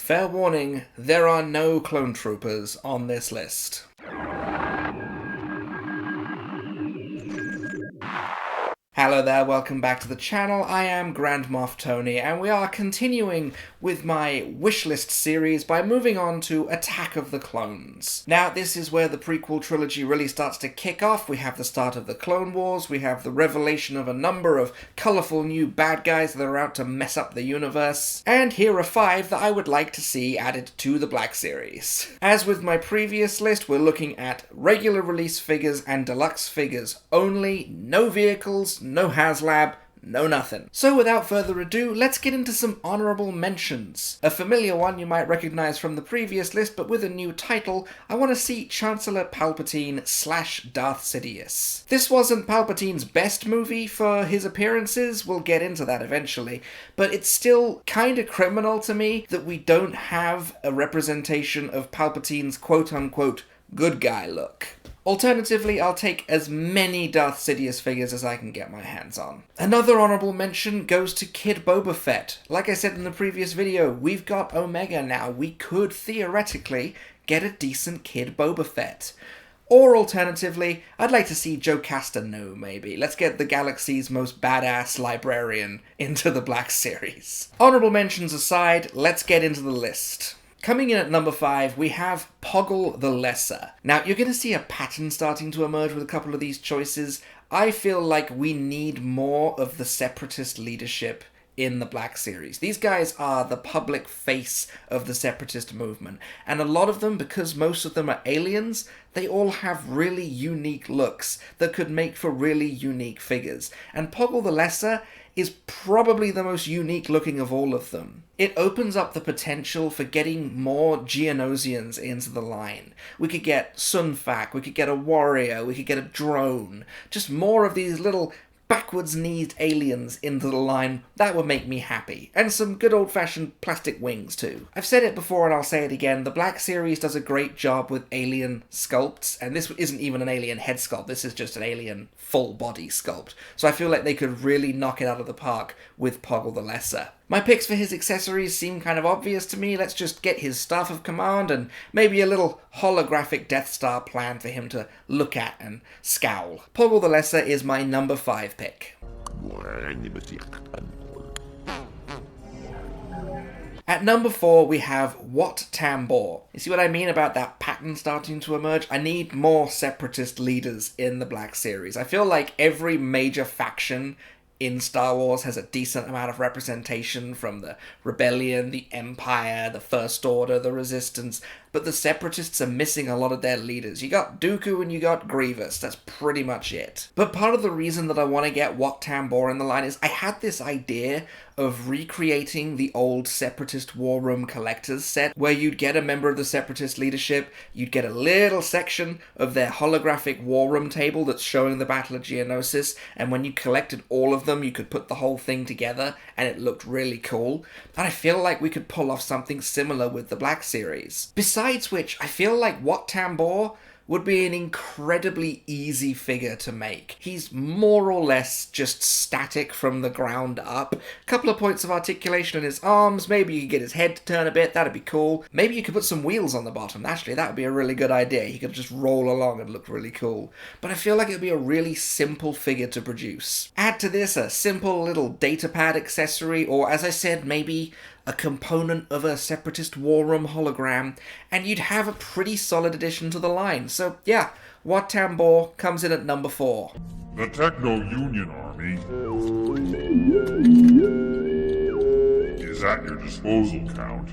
Fair warning, there are no clone troopers on this list. Hello there, welcome back to the channel. I am Grand Moff Tony, and we are continuing with my Wishlist series by moving on to Attack of the Clones. Now, this is where the prequel trilogy really starts to kick off. We have the start of the Clone Wars, we have the revelation of a number of colourful new bad guys that are out to mess up the universe, and here are 5 that I would like to see added to the Black Series. As with my previous list, we're looking at regular release figures and deluxe figures only, no vehicles, no HasLab, no nothing. So without further ado, let's get into some honourable mentions. A familiar one you might recognise from the previous list, but with a new title, I want to see Chancellor Palpatine / Darth Sidious. This wasn't Palpatine's best movie for his appearances, we'll get into that eventually, but it's still kinda criminal to me that we don't have a representation of Palpatine's quote-unquote good guy look. Alternatively, I'll take as many Darth Sidious figures as I can get my hands on. Another honourable mention goes to Kid Boba Fett. Like I said in the previous video, we've got Omega now. We could theoretically get a decent Kid Boba Fett. Or alternatively, I'd like to see Joe Castano, maybe. Let's get the galaxy's most badass librarian into the Black Series. Honourable mentions aside, let's get into the list. Coming in at number 5, we have Poggle the Lesser. Now, you're going to see a pattern starting to emerge with a couple of these choices. I feel like we need more of the Separatist leadership in the Black Series. These guys are the public face of the Separatist movement, and a lot of them, because most of them are aliens, they all have really unique looks that could make for really unique figures. And Poggle the Lesser is probably the most unique looking of all of them. It opens up the potential for getting more Geonosians into the line. We could get Sun Fac, we could get a warrior, we could get a drone. Just more of these little backwards-kneed aliens into the line. That would make me happy. And some good old-fashioned plastic wings too. I've said it before and I'll say it again, the Black Series does a great job with alien sculpts, and this isn't even an alien head sculpt, this is just an alien full-body sculpt. So I feel like they could really knock it out of the park with Poggle the Lesser. My picks for his accessories seem kind of obvious to me. Let's just get his Staff of Command and maybe a little holographic Death Star plan for him to look at and scowl. Poggle the Lesser is my number 5 pick. At number 4, we have Wat Tambor. You see what I mean about that pattern starting to emerge? I need more Separatist leaders in the Black Series. I feel like every major faction in Star Wars has a decent amount of representation, from the Rebellion, the Empire, the First Order, the Resistance, but the Separatists are missing a lot of their leaders. You got Dooku and you got Grievous, that's pretty much it. But part of the reason that I want to get Wat Tambor in the line is I had this idea of recreating the old Separatist War Room Collectors set, where you'd get a member of the Separatist leadership, you'd get a little section of their holographic War Room table that's showing the Battle of Geonosis, and when you collected all of them, you could put the whole thing together, and it looked really cool. And I feel like we could pull off something similar with the Black Series. Besides which, I feel like Wat Tambor would be an incredibly easy figure to make. He's more or less just static from the ground up. A couple of points of articulation in his arms, maybe you could get his head to turn a bit, that'd be cool. Maybe you could put some wheels on the bottom, actually that would be a really good idea. He could just roll along and look really cool. But I feel like it would be a really simple figure to produce. Add to this a simple little datapad accessory, or as I said, maybe a component of a Separatist War Room hologram, and you'd have a pretty solid addition to the line. So yeah, Wat Tambor comes in at number 4. The Techno-Union Army is at your disposal, Count.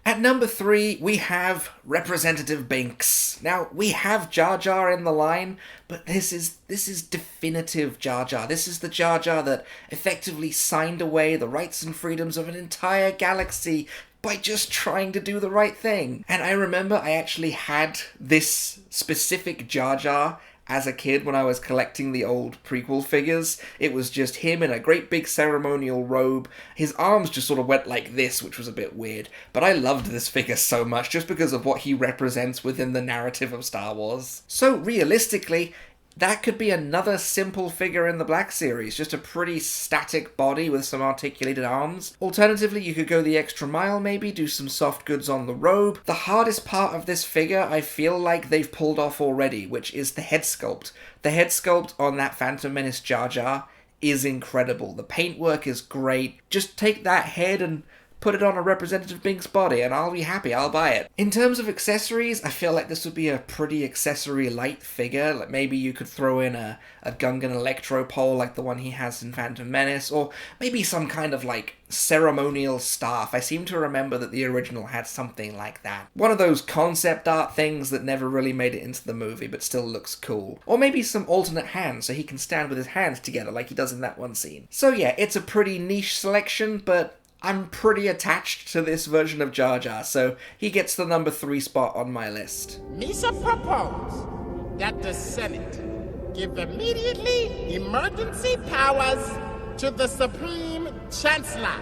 At number 3, we have Representative Binks. Now, we have Jar Jar in the line, but this is definitive Jar Jar. This is the Jar Jar that effectively signed away the rights and freedoms of an entire galaxy by just trying to do the right thing. And I remember I actually had this specific Jar Jar as a kid when I was collecting the old prequel figures. It was just him in a great big ceremonial robe. His arms just sort of went like this, which was a bit weird. But I loved this figure so much just because of what he represents within the narrative of Star Wars. So realistically, That could be another simple figure in the Black Series, just a pretty static body with some articulated arms. Alternatively, you could go the extra mile maybe, do some soft goods on the robe. The hardest part of this figure I feel like they've pulled off already, which is the head sculpt. The head sculpt on that Phantom Menace Jar Jar is incredible. The paintwork is great. Just take that head and put it on a representative Binks body and I'll be happy, I'll buy it. In terms of accessories, I feel like this would be a pretty accessory light figure. Like maybe you could throw in a Gungan Electro pole like the one he has in Phantom Menace, or maybe some kind of like ceremonial staff. I seem to remember that the original had something like that. One of those concept art things that never really made it into the movie but still looks cool. Or maybe some alternate hands so he can stand with his hands together like he does in that one scene. So yeah, it's a pretty niche selection, but I'm pretty attached to this version of Jar Jar, so he gets the number 3 spot on my list. Misa propose that the Senate give immediately emergency powers to the Supreme Chancellor.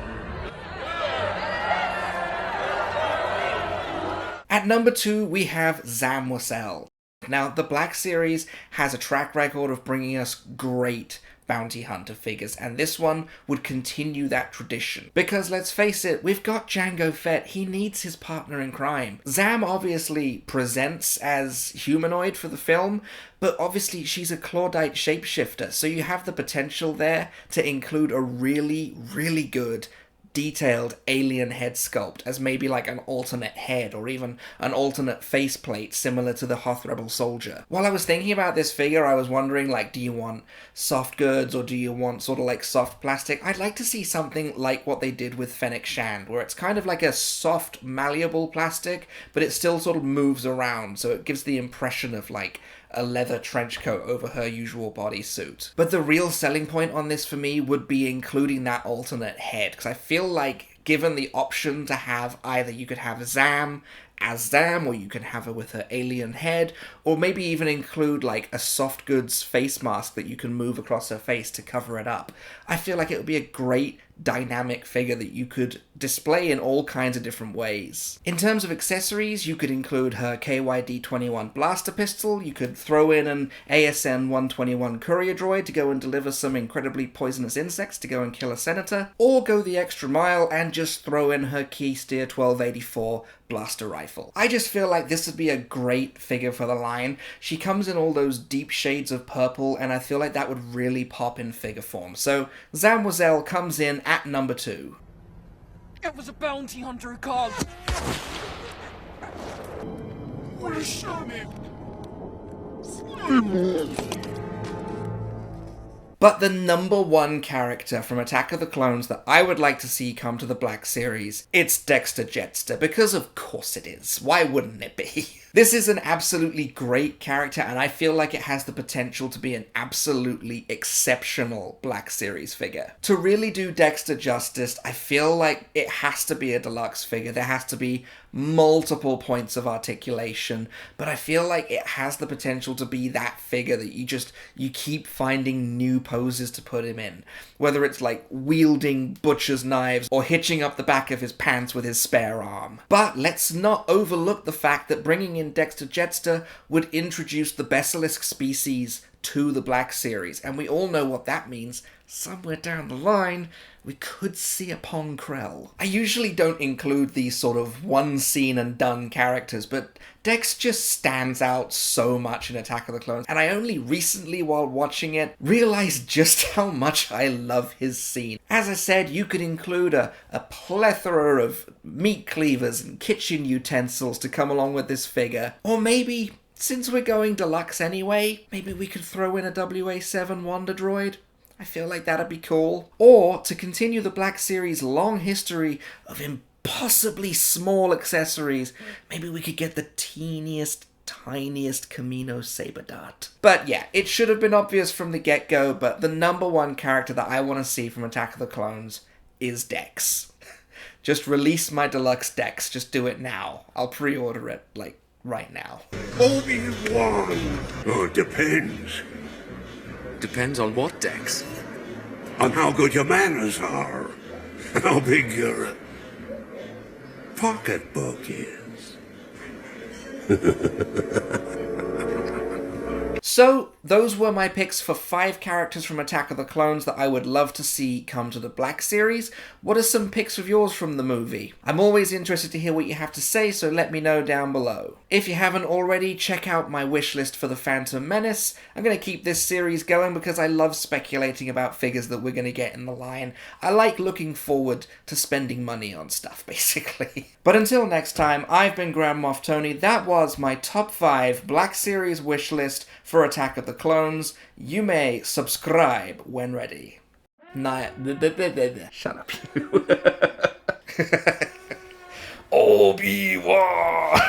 At number 2, we have Zam Wesell. Now, the Black Series has a track record of bringing us great bounty hunter figures, and this one would continue that tradition. Because let's face it, we've got Jango Fett, he needs his partner in crime. Zam obviously presents as humanoid for the film, but obviously she's a Clawdite shapeshifter, so you have the potential there to include a really, really good detailed alien head sculpt as maybe like an alternate head or even an alternate faceplate similar to the Hoth Rebel Soldier. While I was thinking about this figure, I was wondering, like, do you want soft goods or do you want sort of like soft plastic? I'd like to see something like what they did with Fennec Shand, where it's kind of like a soft, malleable plastic, but it still sort of moves around, so it gives the impression of like a leather trench coat over her usual bodysuit. But the real selling point on this for me would be including that alternate head, because I feel like given the option to have either you could have Zam as Zam, or you can have her with her alien head, or maybe even include like a soft goods face mask that you can move across her face to cover it up. I feel like it would be a great dynamic figure that you could display in all kinds of different ways. In terms of accessories, you could include her KYD-21 blaster pistol, you could throw in an ASN-121 courier droid to go and deliver some incredibly poisonous insects to go and kill a senator, or go the extra mile and just throw in her Keysteer 1284 blaster rifle. I just feel like this would be a great figure for the line. She comes in all those deep shades of purple, and I feel like that would really pop in figure form. So Zam Wesell comes in at number 2. It was a bounty hunter who called. But the number 1 character from Attack of the Clones that I would like to see come to the Black Series, it's Dexter Jettster, because of course it is. Why wouldn't it be? This is an absolutely great character, and I feel like it has the potential to be an absolutely exceptional Black Series figure. To really do Dexter justice, I feel like it has to be a deluxe figure. There has to be multiple points of articulation, but I feel like it has the potential to be that figure that you keep finding new poses to put him in. Whether it's like wielding butcher's knives or hitching up the back of his pants with his spare arm. But let's not overlook the fact that bringing in Dexter Jettster would introduce the Basilisk species to the Black Series, and we all know what that means. Somewhere down the line, we could see a Pong Krell. I usually don't include these sort of one scene and done characters, but Dex just stands out so much in Attack of the Clones, and I only recently, while watching it, realized just how much I love his scene. As I said, you could include a plethora of meat cleavers and kitchen utensils to come along with this figure, or maybe, since we're going deluxe anyway, maybe we could throw in a WA7 Wonder Droid. I feel like that'd be cool. Or, to continue the Black Series' long history of impossibly small accessories, maybe we could get the teeniest, tiniest Camino Saber Dart. But yeah, it should have been obvious from the get-go, but the number 1 character that I want to see from Attack of the Clones is Dex. Just release my deluxe Dex. Just do it now. I'll pre-order it, like, right now. Obi-Wan! Oh, it depends. Depends on what, Dex? On how good your manners are. How big your pocketbook is. So, those were my picks for 5 characters from Attack of the Clones that I would love to see come to the Black Series. What are some picks of yours from the movie? I'm always interested to hear what you have to say, so let me know down below. If you haven't already, check out my wish list for The Phantom Menace. I'm going to keep this series going because I love speculating about figures that we're going to get in the line. I like looking forward to spending money on stuff, basically. But until next time, I've been Grand Moff Tony. That was my top 5 Black Series wish list for Attack of the Clones. You may subscribe when ready. Shut up, you. Obi-Wan!